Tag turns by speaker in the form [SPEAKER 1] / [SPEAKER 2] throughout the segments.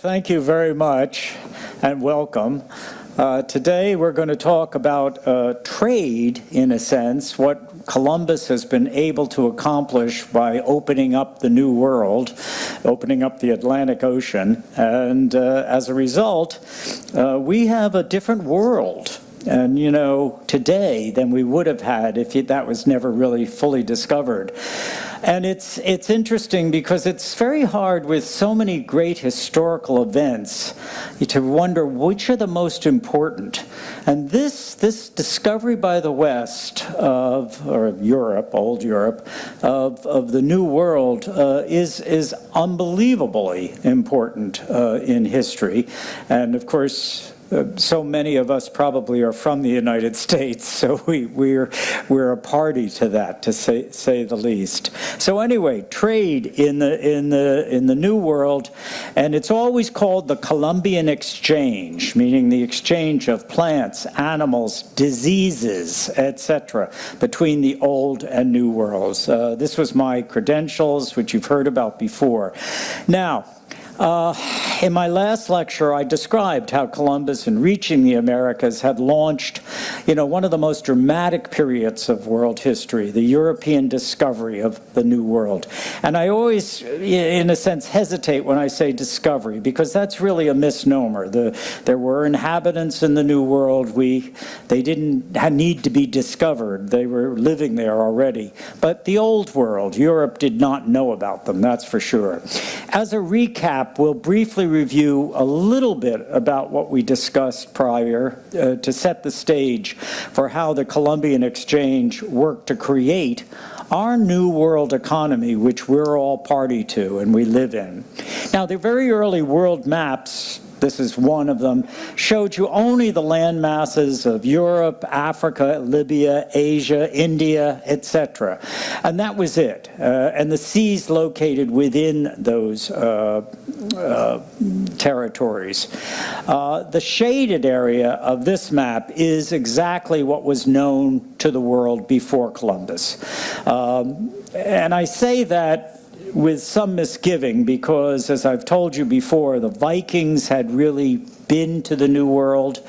[SPEAKER 1] Thank you very much and welcome. Today we're going to talk about trade, in a sense, what Columbus has been able to accomplish by opening up the New World, opening up the Atlantic Ocean, and as a result, we have a different world. And, you know, today than we would have had if that was never really fully discovered. And it's interesting because it's very hard with so many great historical events to wonder which are the most important. And this discovery by the West or Europe, old Europe, of the New World is unbelievably important in history. And of course, so many of us probably are from the United States, so we're a party to that, to say the least. So anyway, trade in the New World, and it's always called the Colombian exchange, meaning the exchange of plants, animals, diseases, etc., between the Old and New Worlds. This was my credentials, which you've heard about before. Now, in my last lecture, I described how Columbus, in reaching the Americas, had launched, one of the most dramatic periods of world history, the European discovery of the New World. And I always, in a sense, hesitate when I say discovery, because that's really a misnomer. There were inhabitants in the New World. They didn't need to be discovered. They were living there already. But the Old World, Europe, did not know about them, that's for sure. As a recap, we'll briefly review a little bit about what we discussed prior to set the stage for how the Columbian exchange worked to create our new world economy, which we're all party to and we live in. Now, the very early world maps, this is one of them, showed you only the land masses of Europe, Africa, Libya, Asia, India, etc. And that was it. And the seas located within those territories. The shaded area of this map is exactly what was known to the world before Columbus. And I say that with some misgiving because, as I've told you before, the Vikings had really been to the New World,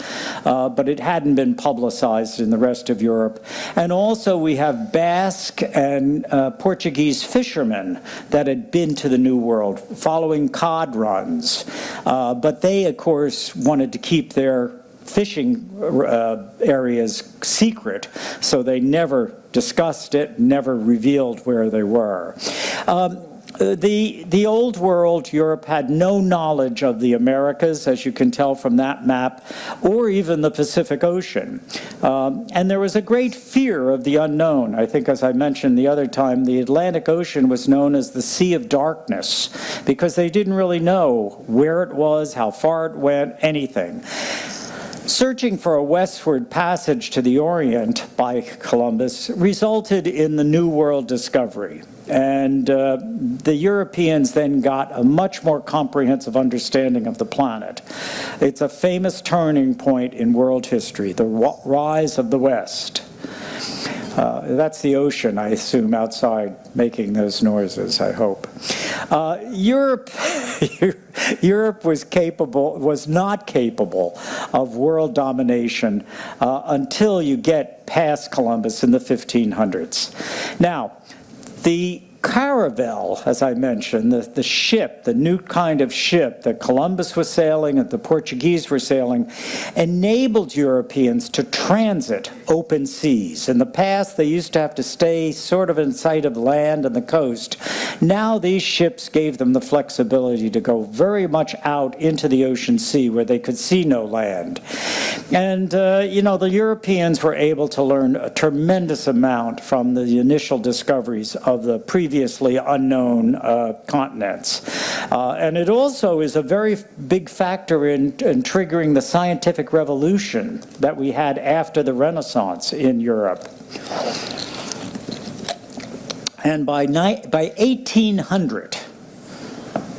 [SPEAKER 1] but it hadn't been publicized in the rest of Europe. And also we have Basque and Portuguese fishermen that had been to the New World following cod runs. But they, of course, wanted to keep their fishing areas secret, so they never discussed it, never revealed where they were. The Old World, Europe, had no knowledge of the Americas, as you can tell from that map, or even the Pacific Ocean. And there was a great fear of the unknown. I think, as I mentioned the other time, the Atlantic Ocean was known as the Sea of Darkness, because they didn't really know where it was, how far it went, anything. Searching for a westward passage to the Orient by Columbus resulted in the New World discovery. And the Europeans then got a much more comprehensive understanding of the planet. It's a famous turning point in world history, the rise of the West. That's the ocean, I assume, outside making those noises, I hope. Europe was not capable of world domination until you get past Columbus in the 1500s. Now, the caravel, as I mentioned, the ship, the new kind of ship that Columbus was sailing and the Portuguese were sailing, enabled Europeans to transit open seas. In the past, they used to have to stay sort of in sight of land and the coast. Now these ships gave them the flexibility to go very much out into the ocean sea where they could see no land. And, the Europeans were able to learn a tremendous amount from the initial discoveries of the previously unknown continents. And it also is a very big factor in triggering the scientific revolution that we had after the Renaissance in Europe. And by 1800,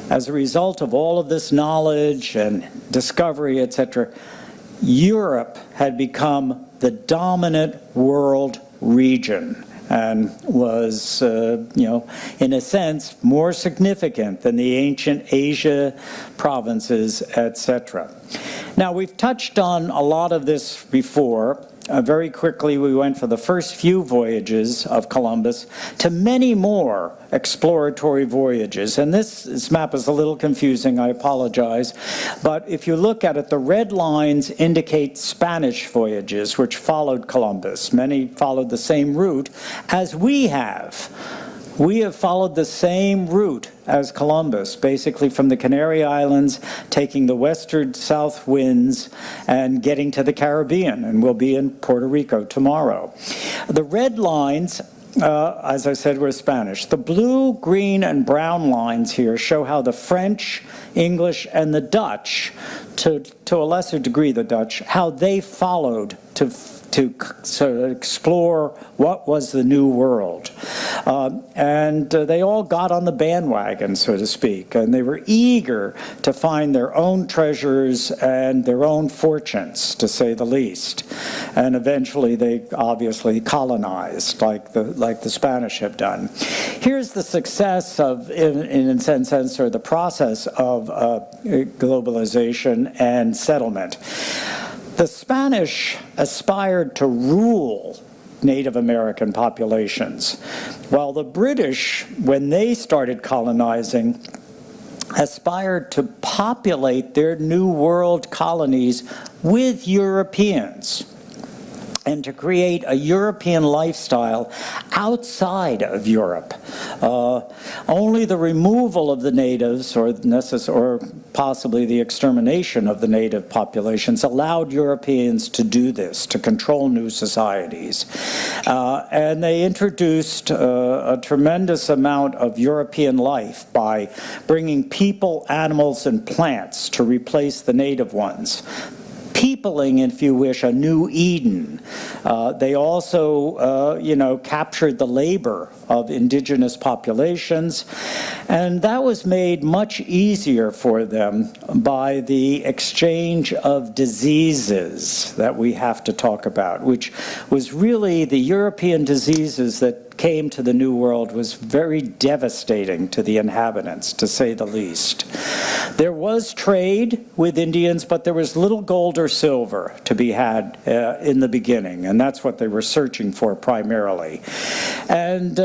[SPEAKER 1] as a result of all of this knowledge and discovery, etc., Europe had become the dominant world region. and was, in a sense, more significant than the ancient Asia provinces, etc. Now, we've touched on a lot of this before. Very quickly, we went for the first few voyages of Columbus to many more exploratory voyages. And this map is a little confusing, I apologize. But if you look at it, the red lines indicate Spanish voyages, which followed Columbus. Many followed the same route as we have. We have followed the same route as Columbus, basically from the Canary Islands, taking the westward south winds and getting to the Caribbean, and we'll be in Puerto Rico tomorrow. The red lines, as I said, were Spanish. The blue, green, and brown lines here show how the French, English, and the Dutch, to a lesser degree the Dutch, how they followed to sort of explore what was the New World. And they all got on the bandwagon, so to speak, and they were eager to find their own treasures and their own fortunes, to say the least. And eventually they obviously colonized, like the Spanish have done. Here's the success of, in a sense, or the process of globalization and settlement. The Spanish aspired to rule Native American populations, while the British, when they started colonizing, aspired to populate their New World colonies with Europeans and to create a European lifestyle outside of Europe. Only the removal of the natives, or possibly the extermination of the native populations, allowed Europeans to do this, to control new societies. And they introduced a tremendous amount of European life by bringing people, animals, and plants to replace the native ones. Peopling, if you wish, a new Eden. They also, captured the labor of indigenous populations, and that was made much easier for them by the exchange of diseases that we have to talk about, which was really the European diseases that came to the New World was very devastating to the inhabitants, to say the least. There was trade with Indians, but there was little gold or silver to be had in the beginning, and that's what they were searching for primarily. And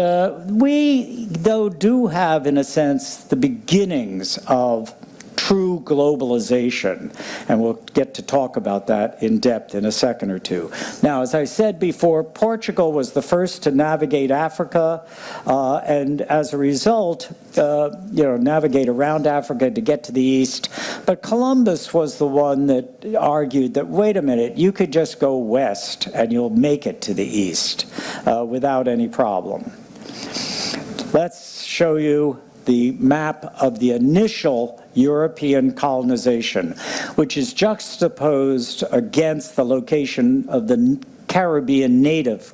[SPEAKER 1] we, though, do have, in a sense, the beginnings of true globalization, and we'll get to talk about that in depth in a second or two. Now, as I said before, Portugal was the first to navigate Africa, and as a result, navigate around Africa to get to the east. But Columbus was the one that argued that, wait a minute, you could just go west and you'll make it to the east without any problem. Let's show you the map of the initial European colonization, which is juxtaposed against the location of the Caribbean native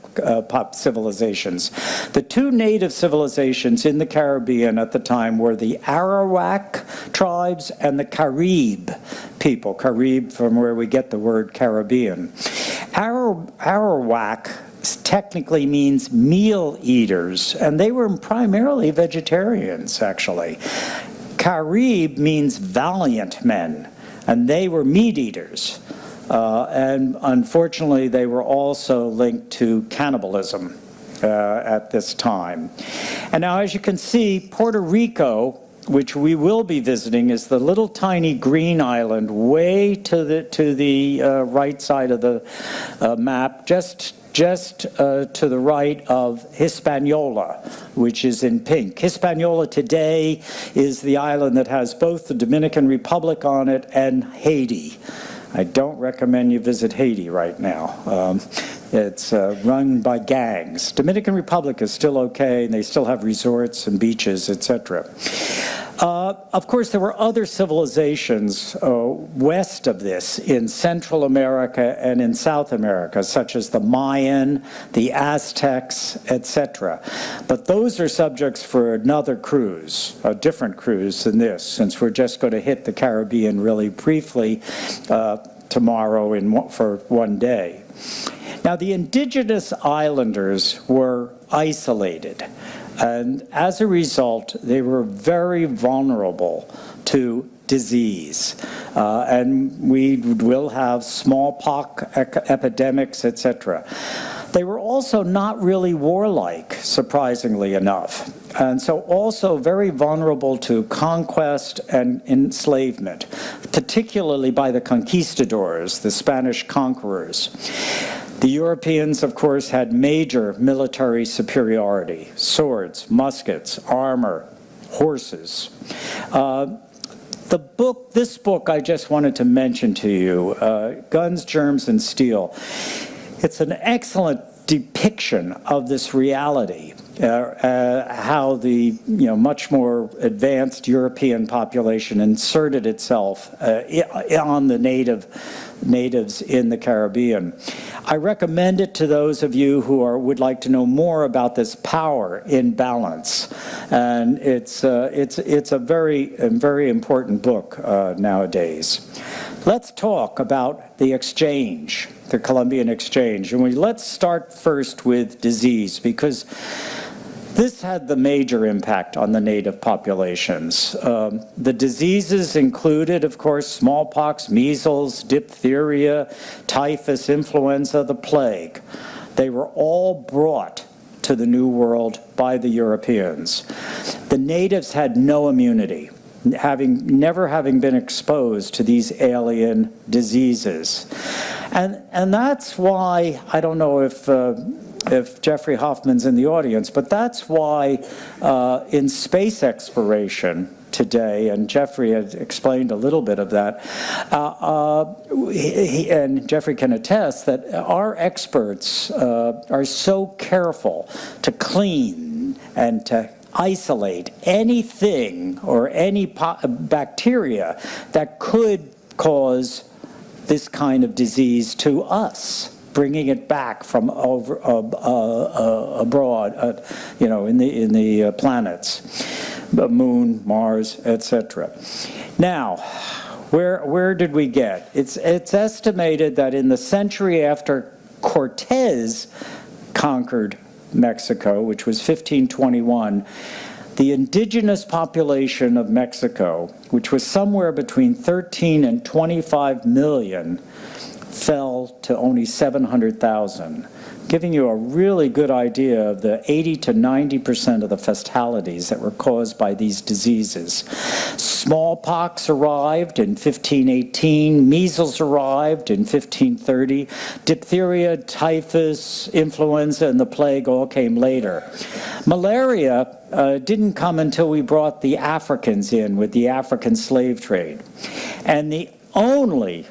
[SPEAKER 1] civilizations. The two native civilizations in the Caribbean at the time were the Arawak tribes and the Carib people. Carib, from where we get the word Caribbean. Arawak technically means meal eaters, and they were primarily vegetarians, actually. Carib means valiant men, and they were meat eaters. And unfortunately, they were also linked to cannibalism at this time. And now, as you can see, Puerto Rico, which we will be visiting, is the little tiny green island way to the right side of the map, just to the right of Hispaniola, which is in pink. Hispaniola today is the island that has both the Dominican Republic on it and Haiti. I don't recommend you visit Haiti right now. It's run by gangs. Dominican Republic is still okay, and they still have resorts and beaches, etc. Of course, there were other civilizations west of this in Central America and in South America, such as the Mayan, the Aztecs, etc. But those are subjects for another cruise, a different cruise than this, since we're just going to hit the Caribbean really briefly tomorrow for one day. Now, the indigenous islanders were isolated, and as a result, they were very vulnerable to disease. And we will have smallpox epidemics, etc. They were also not really warlike, surprisingly enough, and so also very vulnerable to conquest and enslavement, particularly by the conquistadors, the Spanish conquerors. The Europeans, of course, had major military superiority: swords, muskets, armor, horses. This book I just wanted to mention to you, Guns, Germs, and Steel. It's an excellent depiction of this reality, how the much more advanced European population inserted itself on the natives in the Caribbean. I recommend it to those of you who would like to know more about this power imbalance, and it's a very important book nowadays. Let's talk about the exchange, the Colombian exchange, and let's start first with disease, because this had the major impact on the native populations. The diseases included, of course, smallpox, measles, diphtheria, typhus, influenza, the plague. They were all brought to the New World by the Europeans. The natives had no immunity, never having been exposed to these alien diseases. And that's why, I don't know if Jeffrey Hoffman's in the audience, but that's why in space exploration today, and Jeffrey had explained a little bit of that, and Jeffrey can attest that our experts are so careful to clean and to isolate anything or any bacteria that could cause this kind of disease to us, bringing it back from abroad, in the planets, the moon, Mars, etc. Now, where did we get? It's estimated that in the century after Cortez conquered Mexico, which was 1521, the indigenous population of Mexico, which was somewhere between 13 and 25 million, fell to only 700,000, giving you a really good idea of the 80 to 90% of the fatalities that were caused by these diseases. Smallpox arrived in 1518, measles arrived in 1530, diphtheria, typhus, influenza, and the plague all came later. Malaria didn't come until we brought the Africans in with the African slave trade. And the only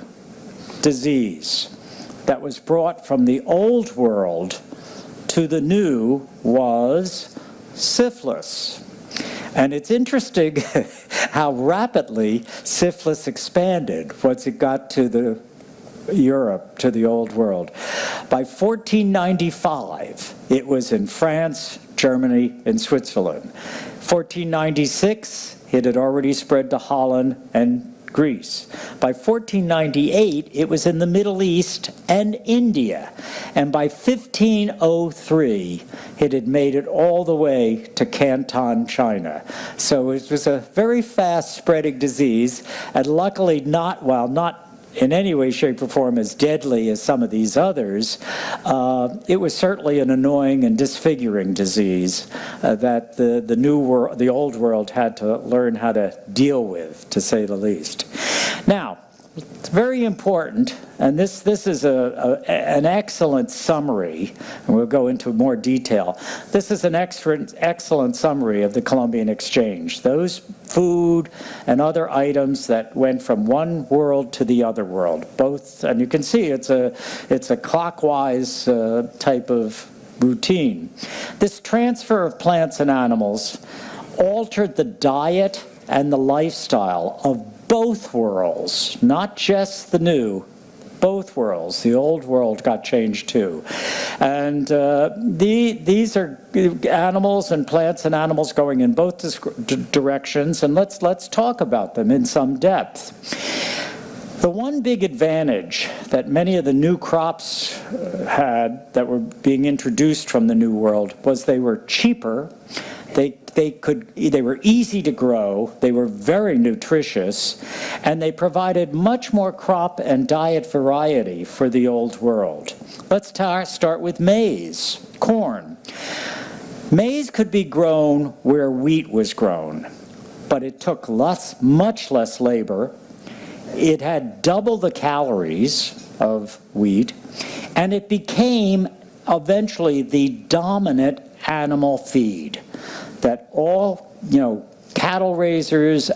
[SPEAKER 1] disease that was brought from the old world to the new was syphilis. And it's interesting how rapidly syphilis expanded once it got to Europe, to the old world. By 1495, it was in France, Germany, and Switzerland. 1496, it had already spread to Holland and Greece. By 1498, it was in the Middle East and India. And by 1503, it had made it all the way to Canton, China. So it was a very fast-spreading disease, and luckily not in any way, shape, or form as deadly as some of these others. It was certainly an annoying and disfiguring disease that the old world had to learn how to deal with, to say the least. Now, it's very important, and this is an excellent summary, and we'll go into more detail. This is an excellent summary of the Colombian exchange. Those food and other items that went from one world to the other world, both, and you can see it's a clockwise type of routine. This transfer of plants and animals altered the diet and the lifestyle of both worlds, not just the new, both worlds. The old world got changed too. And these are animals and plants and animals going in both directions, and let's talk about them in some depth. The one big advantage that many of the new crops had that were being introduced from the New World was they were cheaper, they were easy to grow, they were very nutritious, and they provided much more crop and diet variety for the Old World. Let's start with maize, corn. Maize could be grown where wheat was grown, but it took much less labor. It had double the calories of wheat, and it became eventually the dominant animal feed that all, cattle raisers,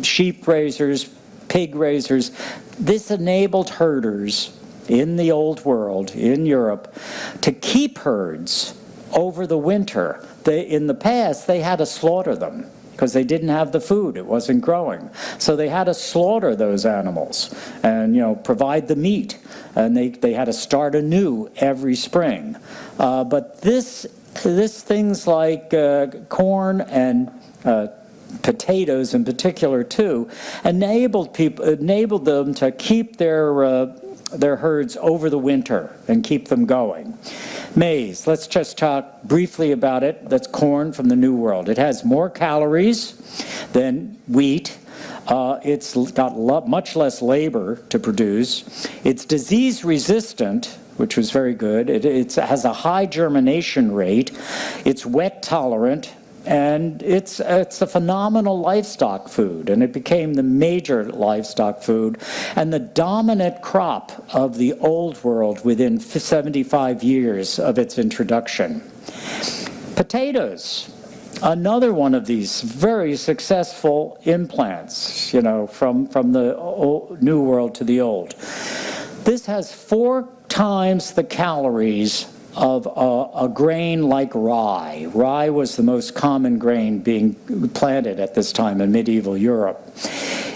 [SPEAKER 1] sheep raisers, pig raisers, this enabled herders in the Old World, in Europe, to keep herds over the winter. In the past, they had to slaughter them because they didn't have the food. It wasn't growing. So they had to slaughter those animals and, provide the meat. And they had to start anew every spring. But this things like corn and potatoes in particular too, enabled them to keep their herds over the winter and keep them going. Maize, let's just talk briefly about it. That's corn from the New World. It has more calories than wheat. It's got much less labor to produce. It's disease resistant, which was very good. It has a high germination rate. It's wet tolerant. And it's a phenomenal livestock food, and it became the major livestock food and the dominant crop of the Old World within 75 years of its introduction. Potatoes, another one of these very successful implants, from the New World to the Old. This has 4 times the calories of a grain like rye. Rye was the most common grain being planted at this time in medieval Europe.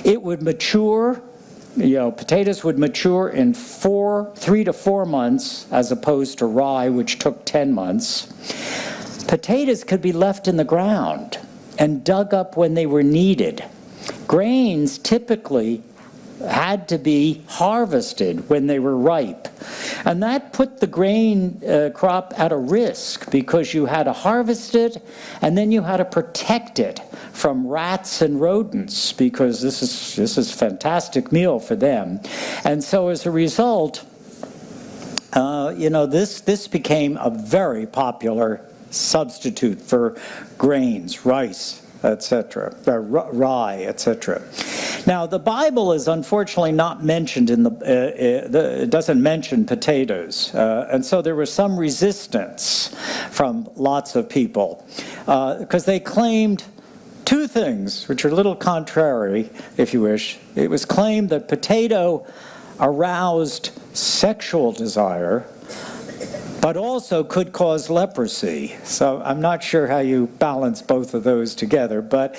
[SPEAKER 1] It would mature, potatoes would mature in 3 to 4 months as opposed to rye, which took 10 months. Potatoes could be left in the ground and dug up when they were needed. Grains typically had to be harvested when they were ripe. And that put the grain crop at a risk because you had to harvest it and then you had to protect it from rats and rodents because this is fantastic meal for them. And so as a result, this became a very popular substitute for grains, rice, etc., rye, etc. Now, the Bible is unfortunately not mentioned it doesn't mention potatoes, and so there was some resistance from lots of people because they claimed 2 things, which are a little contrary, if you wish. It was claimed that potato aroused sexual desire, but also could cause leprosy. So I'm not sure how you balance both of those together. But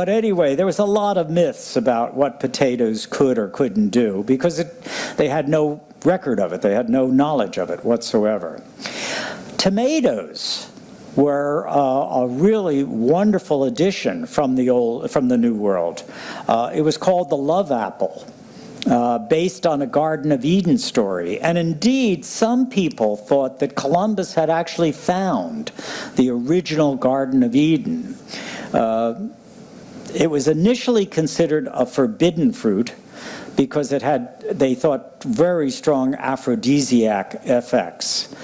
[SPEAKER 1] anyway, there was a lot of myths about what potatoes could or couldn't do because they had no record of it. They had no knowledge of it whatsoever. Tomatoes were a really wonderful addition from the New World. It was called the love apple. Based on a Garden of Eden story. And indeed, some people thought that Columbus had actually found the original Garden of Eden. It was initially considered a forbidden fruit because it had, they thought, very strong aphrodisiac effects.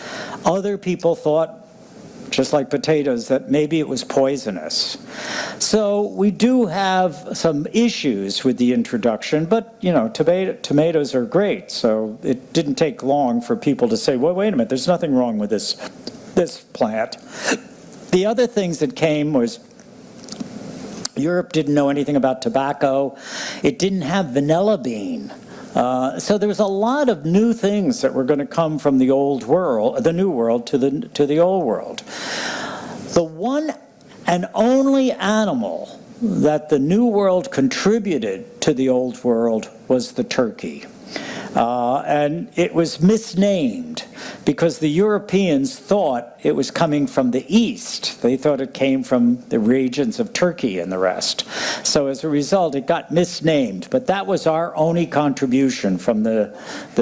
[SPEAKER 1] Other people thought, just like potatoes, that maybe it was poisonous. So we do have some issues with the introduction, but tomatoes are great. So it didn't take long for people to say, well, wait a minute, there's nothing wrong with this plant. The other things that came was Europe didn't know anything about tobacco. It didn't have vanilla bean. So there was a lot of new things that were going to come from the New World to the Old World. The one and only animal that the New World contributed to the Old World was the turkey. And it was misnamed because the Europeans thought it was coming from the east. They thought it came from the regions of Turkey and the rest. So as a result, it got misnamed. But that was our only contribution from the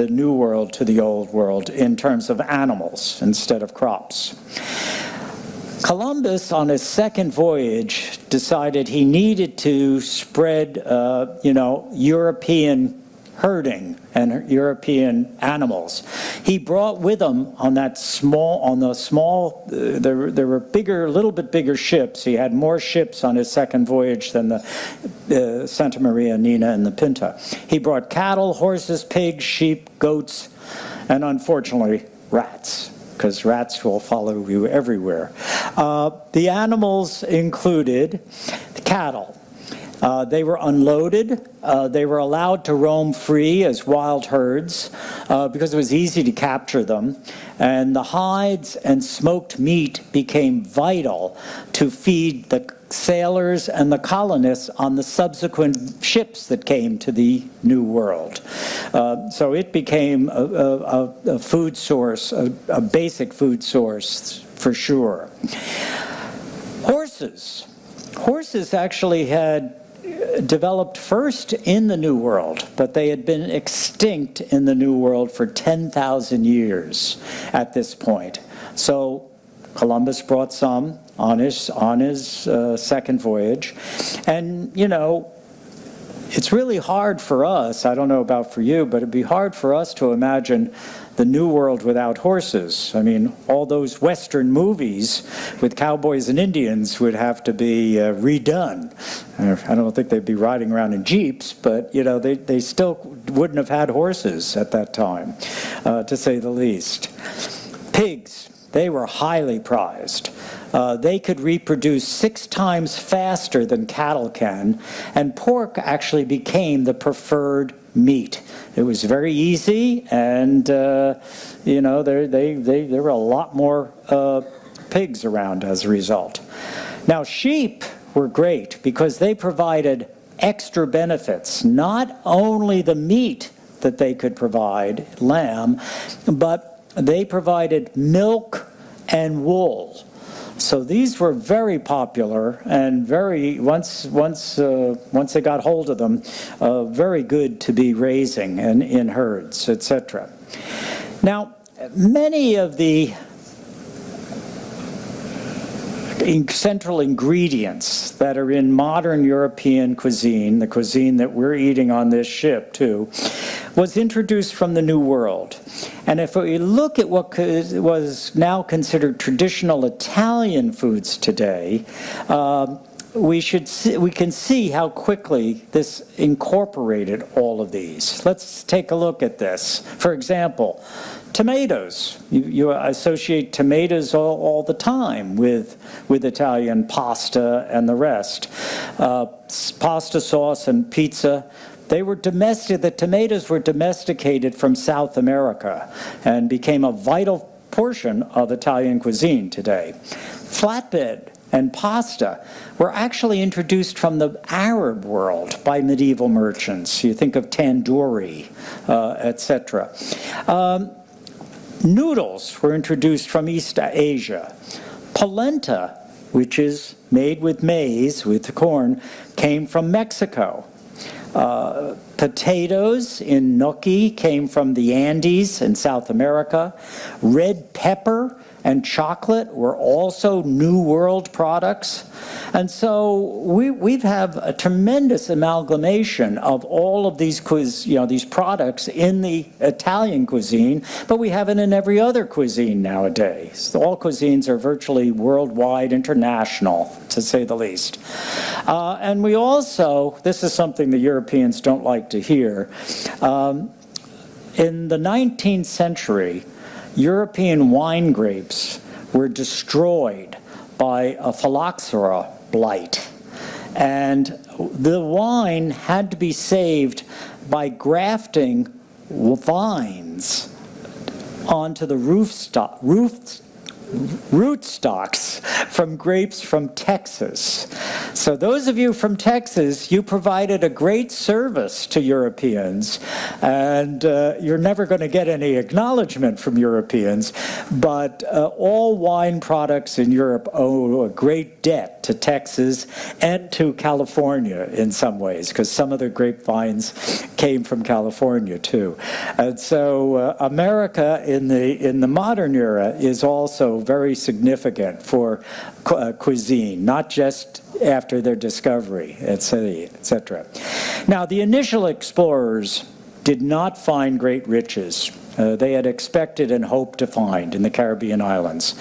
[SPEAKER 1] New World to the Old World in terms of animals instead of crops. Columbus, on his second voyage, decided he needed to spread, European herding and European animals. He brought with him there were a little bit bigger ships. He had more ships on his second voyage than the Santa Maria, Nina, and the Pinta. He brought cattle, horses, pigs, sheep, goats, and unfortunately, rats, because rats will follow you everywhere. The animals included the cattle. They were unloaded. They were allowed to roam free as wild herds because it was easy to capture them. And the hides and smoked meat became vital to feed the sailors and the colonists on the subsequent ships that came to the New World. So it became a food source, a basic food source for sure. Horses actually had developed first in the New World, but they had been extinct in the New World for 10,000 years at this point. So Columbus brought some on his second voyage. And, it's really hard for us, I don't know about for you, but it'd be hard for us to imagine the New World without horses. I mean, all those Western movies with cowboys and Indians would have to be redone. I don't think they'd be riding around in jeeps, but, they still wouldn't have had horses at that time, to say the least. Pigs, they were highly prized. They could reproduce 6 times faster than cattle can, and pork actually became the preferred meat. It was very easy, and there were a lot more pigs around as a result. Now, sheep were great because they provided extra benefits, not only the meat that they could provide, lamb, but they provided milk and wool. So these were very popular and once they got hold of them, very good to be raising and in herds, etc. Now, many of the central ingredients that are in modern European cuisine, the cuisine that we're eating on this ship too, was introduced from the New World. And if we look at what was now considered traditional Italian foods today, we can see how quickly this incorporated all of these. Let's take a look at this. For example, tomatoes. You associate tomatoes all the time with Italian pasta and the rest. Pasta sauce and pizza. The tomatoes were domesticated from South America and became a vital portion of Italian cuisine today. Flatbread and pasta were actually introduced from the Arab world by medieval merchants. You think of tandoori, etc. Noodles were introduced from East Asia. Polenta, which is made with maize, with corn, came from Mexico. Potatoes in gnocchi came from the Andes in South America. Red pepper and chocolate were also New World products. And so we have a tremendous amalgamation of all of these these products in the Italian cuisine, but we have it in every other cuisine nowadays. All cuisines are virtually worldwide, international, to say the least. And we also, this is something the Europeans don't like to hear, in the 19th century, European wine grapes were destroyed by a phylloxera blight. And the wine had to be saved by grafting vines onto the root stocks from grapes from Texas. So those of you from Texas, you provided a great service to Europeans, and you're never going to get any acknowledgement from Europeans, but all wine products in Europe owe a great debt to Texas and to California in some ways, because some of the grapevines came from California too. And so America in the modern era is also very significant for cuisine, not just after their discovery, etc. Now, the initial explorers did not find great riches they had expected and hoped to find in the Caribbean islands.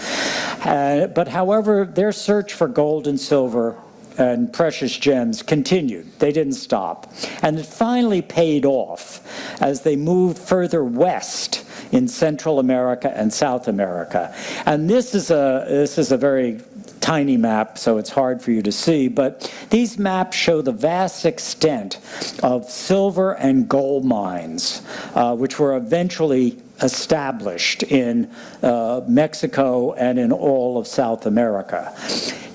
[SPEAKER 1] But however, their search for gold and silver and precious gems continued. They didn't stop. And it finally paid off as they moved further west in Central America and South America. And this is a very tiny map, so it's hard for you to see, but these maps show the vast extent of silver and gold mines, which were eventually established in Mexico and in all of South America.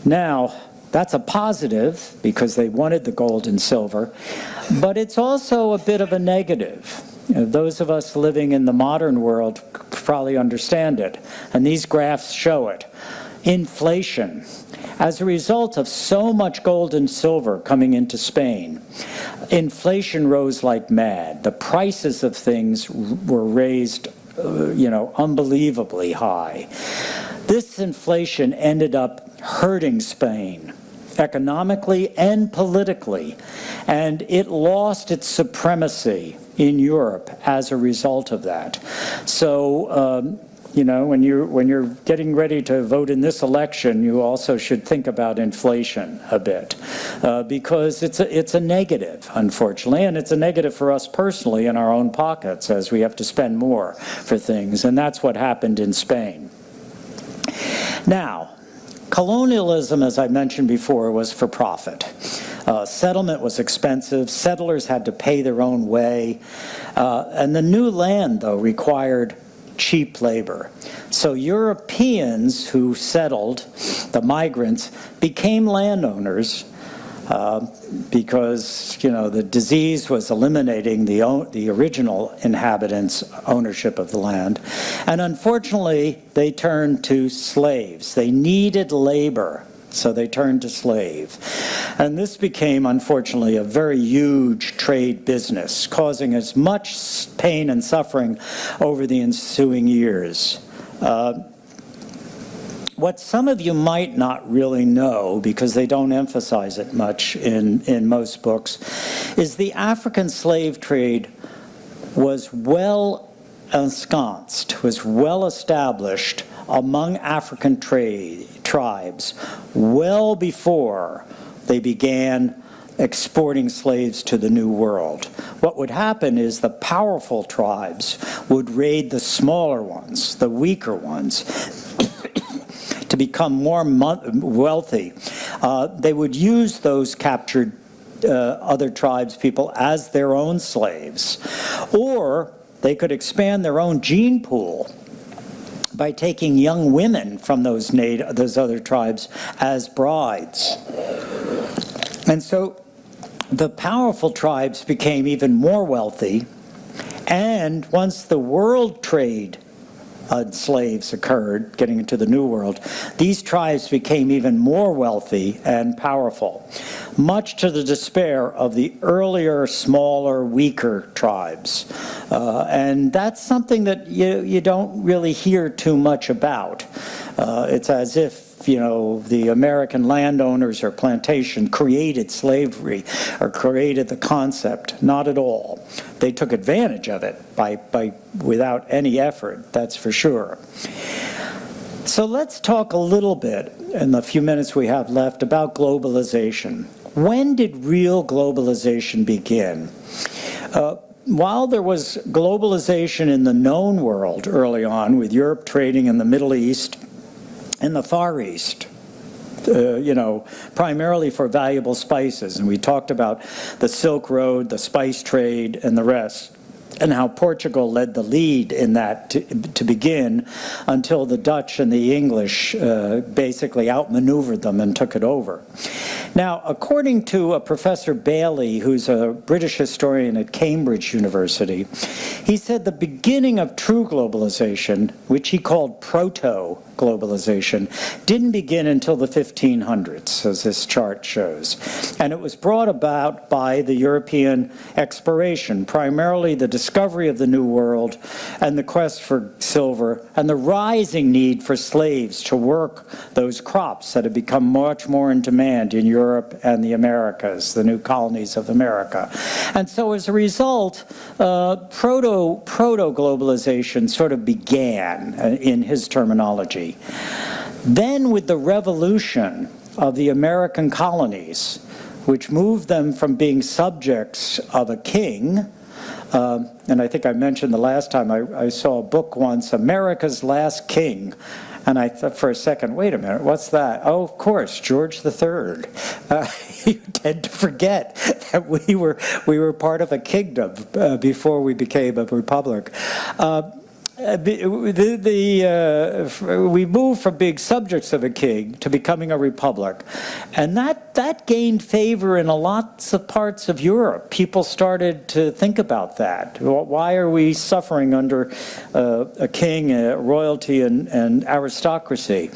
[SPEAKER 1] Now, that's a positive because they wanted the gold and silver, but it's also a bit of a negative. Those of us living in the modern world probably understand it, and these graphs show it. Inflation. As a result of so much gold and silver coming into Spain, inflation rose like mad. The prices of things were raised, unbelievably high. This inflation ended up hurting Spain economically and politically, and it lost its supremacy in Europe as a result of that. So, when you're getting ready to vote in this election, you also should think about inflation a bit, because it's a negative, unfortunately, and it's a negative for us personally in our own pockets as we have to spend more for things, and that's what happened in Spain. Now, colonialism, as I mentioned before, was for profit. Settlement was expensive. Settlers had to pay their own way. And the new land, though, required cheap labor. So Europeans who settled, the migrants, became landowners because, the disease was eliminating the original inhabitants' ownership of the land. And unfortunately, they turned to slaves. They needed labor, so they turned to slave. And this became, unfortunately, a very huge trade business, causing as much pain and suffering over the ensuing years. What some of you might not really know, because they don't emphasize it much in most books, is the African slave trade was well ensconced, was well established among African tribes well before they began exporting slaves to the New World. What would happen is the powerful tribes would raid the smaller ones, the weaker ones, to become more wealthy. They would use those captured other tribes people as their own slaves. Or they could expand their own gene pool by taking young women from those other tribes as brides. And so the powerful tribes became even more wealthy, and once the world trade slaves occurred, getting into the New World, these tribes became even more wealthy and powerful, much to the despair of the earlier, smaller, weaker tribes. And that's something that you don't really hear too much about. It's as if the American landowners or plantation created slavery or created the concept. Not at all. They took advantage of it without any effort, that's for sure. So let's talk a little bit in the few minutes we have left about globalization. When did real globalization begin? While there was globalization in the known world early on, with Europe trading in the Middle East and the Far East, primarily for valuable spices. And we talked about the Silk Road, the spice trade, and the rest. and how Portugal led the lead in that to begin, until the Dutch and the English basically outmaneuvered them and took it over. Now, according to Professor Bailey, who's a British historian at Cambridge University, he said the beginning of true globalization, which he called proto-globalization, didn't begin until the 1500s, as this chart shows. And it was brought about by the European exploration, primarily the discovery of the New World and the quest for silver and the rising need for slaves to work those crops that had become much more in demand in Europe and the Americas, the new colonies of America. And so as a result, proto-globalization sort of began in his terminology. Then with the revolution of the American colonies, which moved them from being subjects of a king, and I think I mentioned the last time I saw a book once, America's Last King, and I thought for a second, wait a minute, what's that? Oh, of course, George III. You tend to forget that we were part of a kingdom before we became a republic. We moved from being subjects of a king to becoming a republic, and that gained favor in lots of parts of Europe. People started to think about that. Why are we suffering under a king, royalty, and aristocracy?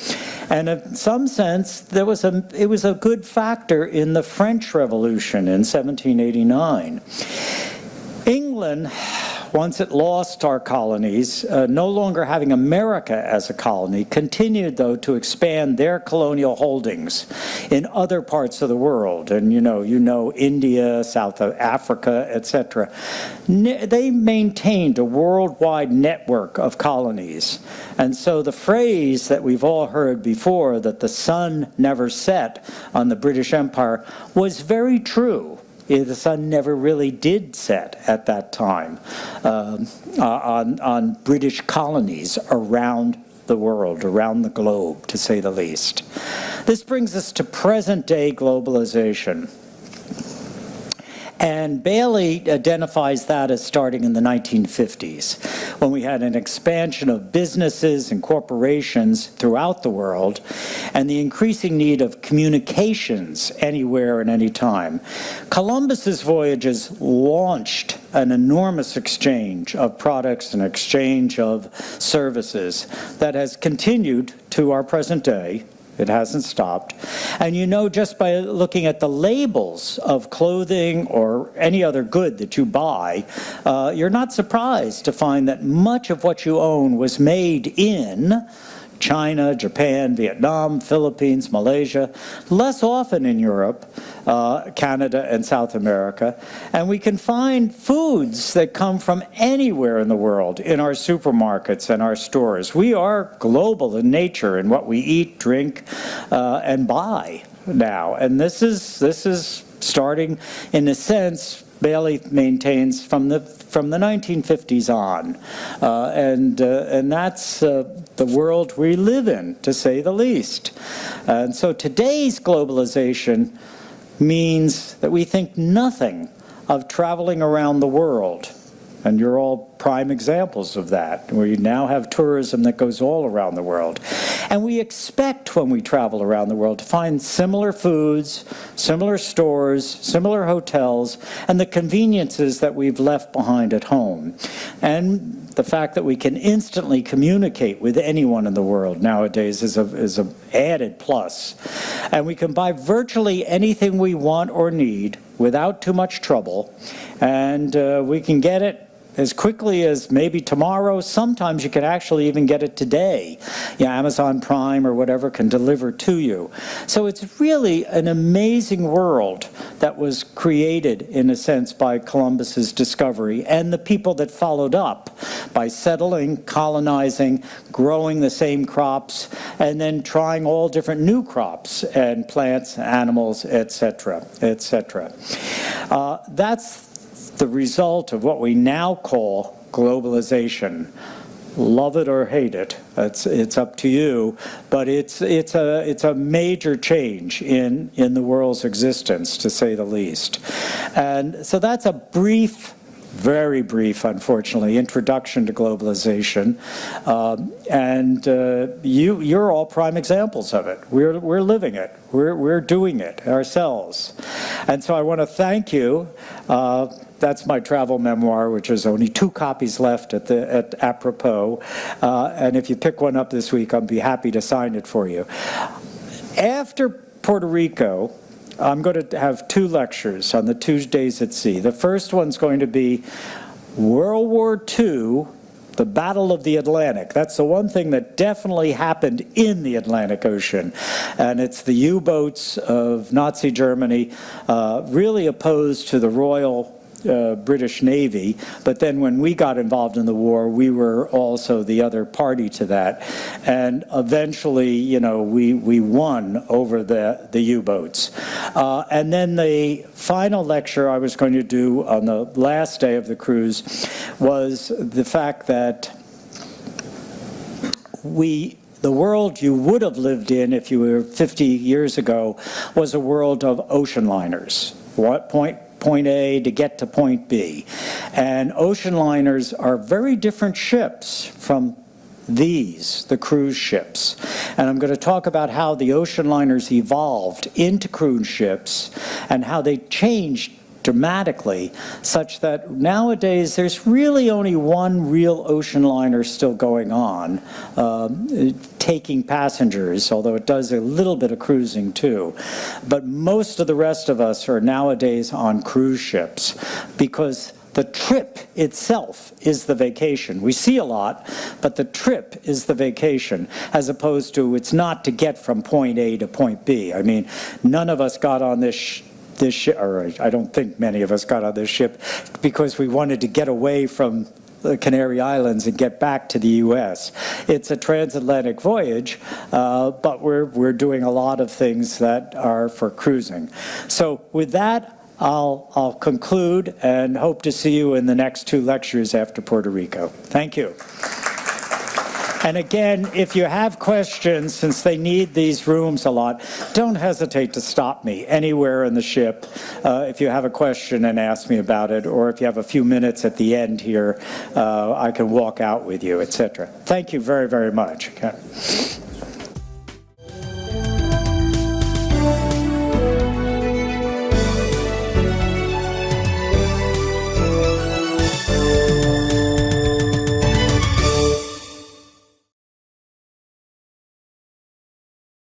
[SPEAKER 1] And in some sense, it was a good factor in the French Revolution in 1789. England, once it lost our colonies, no longer having America as a colony, continued, though, to expand their colonial holdings in other parts of the world. And you know India, South Africa, etc. They maintained a worldwide network of colonies. And so the phrase that we've all heard before, that the sun never set on the British Empire, was very true. The sun never really did set at that time on British colonies around the world, around the globe, to say the least. This brings us to present-day globalization. And Bailey identifies that as starting in the 1950s, when we had an expansion of businesses and corporations throughout the world, and the increasing need of communications anywhere and anytime. Columbus's voyages launched an enormous exchange of products and exchange of services that has continued to our present day. It hasn't stopped. And just by looking at the labels of clothing or any other good that you buy, you're not surprised to find that much of what you own was made in China, Japan, Vietnam, Philippines, Malaysia, less often in Europe, Canada, and South America. And we can find foods that come from anywhere in the world in our supermarkets and our stores. We are global in nature in what we eat, drink, and buy now. And this is starting, in a sense, Bailey maintains from the 1950s on, and that's the world we live in, to say the least. And so today's globalization means that we think nothing of traveling around the world. And you're all prime examples of that, where you now have tourism that goes all around the world. And we expect, when we travel around the world, to find similar foods, similar stores, similar hotels, and the conveniences that we've left behind at home. And the fact that we can instantly communicate with anyone in the world nowadays is an added plus. And we can buy virtually anything we want or need without too much trouble, and we can get it as quickly as maybe tomorrow. Sometimes you can actually even get it today. Amazon Prime or whatever can deliver to you. So it's really an amazing world that was created, in a sense, by Columbus's discovery and the people that followed up by settling, colonizing, growing the same crops, and then trying all different new crops and plants, animals, etc., etc. That's the result of what we now call globalization. Love it or hate it, it's up to you, but it's a major change in the world's existence, to say the least. And so that's a brief very brief, unfortunately, introduction to globalization. You're all prime examples of it. We're living it. We're doing it ourselves. And so I want to thank you. That's my travel memoir, which is only 2 copies left at Apropos. And if you pick one up this week, I'll be happy to sign it for you. After Puerto Rico, I'm going to have 2 lectures on the Tuesdays at Sea. The first one's going to be World War II, the Battle of the Atlantic. That's the one thing that definitely happened in the Atlantic Ocean. And it's the U-boats of Nazi Germany, really opposed to the Royal British Navy, but then when we got involved in the war, we were also the other party to that. And eventually, you know, we won over the U-boats. And then the final lecture I was going to do on the last day of the cruise was the fact that the world you would have lived in if you were 50 years ago was a world of ocean liners. Point A to get to point B. And ocean liners are very different ships from the cruise ships. And I'm going to talk about how the ocean liners evolved into cruise ships and how they changed dramatically, such that nowadays there's really only one real ocean liner still going on, taking passengers, although it does a little bit of cruising too. But most of the rest of us are nowadays on cruise ships because the trip itself is the vacation. We see a lot, but the trip is the vacation, as opposed to it's not to get from point A to point B. I mean, none of us got on this ship, or I don't think many of us got on this ship because we wanted to get away from the Canary Islands and get back to the U.S. It's a transatlantic voyage, but we're doing a lot of things that are for cruising. So with that, I'll conclude and hope to see you in the next 2 lectures after Puerto Rico. Thank you. And again, if you have questions, since they need these rooms a lot, don't hesitate to stop me anywhere in the ship if you have a question and ask me about it, or if you have a few minutes at the end here, I can walk out with you, etc. Thank you very, very much. Okay.